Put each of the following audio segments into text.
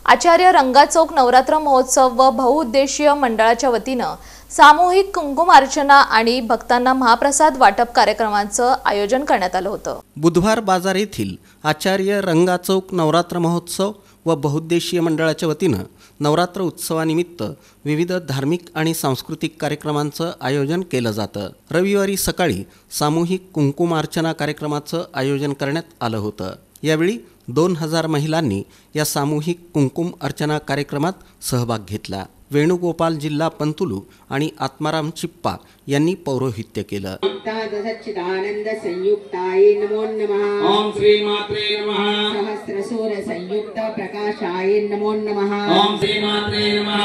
आचार्य रंगाचौक नवरात्र महोत्सव व बहुउद्देशीय मंडळाच्या वतीनं सामूहिक कुंकुमार्चना आणि भक्तांना महाप्रसाद वाटप कार्यक्रमाचं आयोजन करण्यात आलं होतं। बुधवार बाजार येथील आचार्य रंगाचौक नवरात्र महोत्सव व बहुउद्देशीय मंडळाच्या वतीनं नवरात्र उत्सवानिमित्त विविध धार्मिक आणि सांस्कृतिक कार्यक्रमांचं आयोजन केलं जातं। रविवारी सकाळी सामूहिक कुंकुमार्चना कार्यक्रमाचं आयोजन करण्यात आलं होतं। यावेळी 2000 महिलांनी या सामूहिक कुंकुम अर्चना कार्यक्रमात सहभाग घेतला। वेणुगोपाल जिल्हा पंतुलू आणि आत्माराम चिप्पा यांनी पौरोहित्य केलं। सच्चिदानंद संयुक्ताय नमो नमः। ओम श्री मात्रे नमः। सहस्रसूर संयुक्त प्रकाशाय नमो नमः। ओम श्री मात्रे नमः।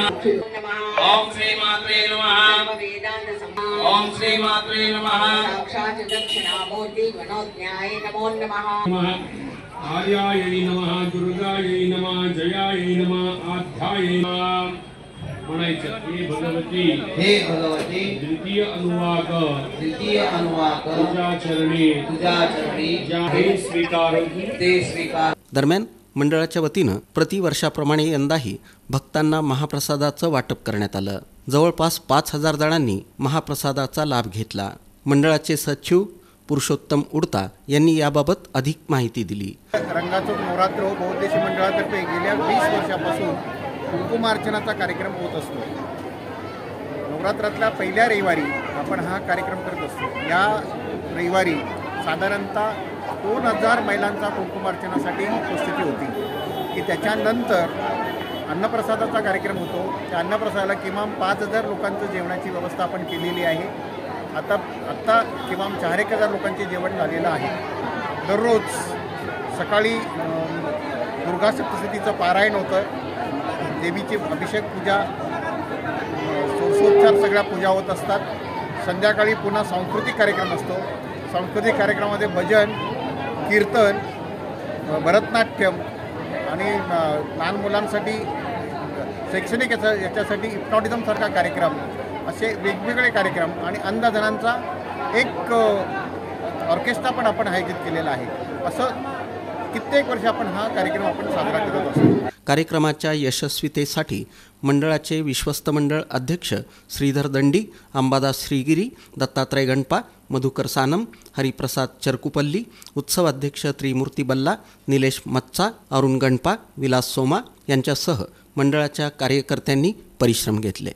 ओम श्री मात्रे नमः। वेदांत ओम श्री मात्रे नमः। साक्षात् दक्षिणामूर्ति मनोज्ञाय नमो नमः। आर्यायै नमः, दुर्गायै नमः, जयायै नमः, आध्यायै नमः। म्हणायचं हे भगवती द्वितीय अनुवाक तुझ्या चरणी जाहे स्वीकार ते स्वीकार। दरम्यान मंडळाच्या वतीनं प्रतिवर्षाप्रमाणे यंदाही भक्तांना महाप्रसादाचं वाटप करण्यात आलं। जवळपास 5000 जणांनी महाप्रसादाचा लाभ घेतला। मंडळाचे सचिव पुरुषोत्तम उडता यांनी याबाबत अधिक माहिती दिली। रंगाचौक नवरात्र बहुउद्देशीय मंडळातर्फे गेल्या 20 वर्षापासून कुंकुमार्चनाचा कार्यक्रम होत असतो। नवरात्रातल्या पहिल्या रविवारी आपण हा कार्यक्रम करत असतो। या रविवारी साधारणतः 2000 महिलांचा कुंकुमार्चनासाठी उपस्थिती होती की त्याच्यानंतर अन्नप्रसादाचा कार्यक्रम होतो। त्या अन्नप्रसादाला किमान 5000 लोकांचं जेवणाची व्यवस्था आपण केलेली आहे। आता किमान 4000 लोकांचे जेवण झालेलं आहे। दररोज सकाळी दुर्गा सप्तशतीचं पारायण होतं, देवीची अभिषेक पूजा, षोडशोपचार सगळ्या पूजा होत असतात। संध्याकाळी पुन्हा सांस्कृतिक कार्यक्रम असतो। सांस्कृतिक कार्यक्रमामध्ये भजन, कीर्तन, भरतनाट्यम आणि लहान मुलांसाठी शैक्षणिक याच्यासाठी हिप्नॉटिझमसारखा कार्यक्रम, असे वेगवेगळे कार्यक्रम आणि अंधजनांचा एक ऑर्केस्ट्रा पण आपण आयोजित केलेला आहे। असं कित्येक वर्ष आपण हा कार्यक्रम साजरा करत असतो। कार्यक्रमाच्या यशस्वीतेसाठी मंडळाचे विश्वस्त मंडळ अध्यक्ष श्रीधर दंडी, अंबादास श्रीगिरी, दत्तात्रय गणपा, मधुकर सानम, हरिप्रसाद चरकुपल्ली, उत्सव अध्यक्ष त्रिमूर्ती बल्ला, निलेश मच्चा, अरुण गणपा, विलास सोमा यांच्यासह मंडळाच्या कार्यकर्त्यांनी परिश्रम घेतले।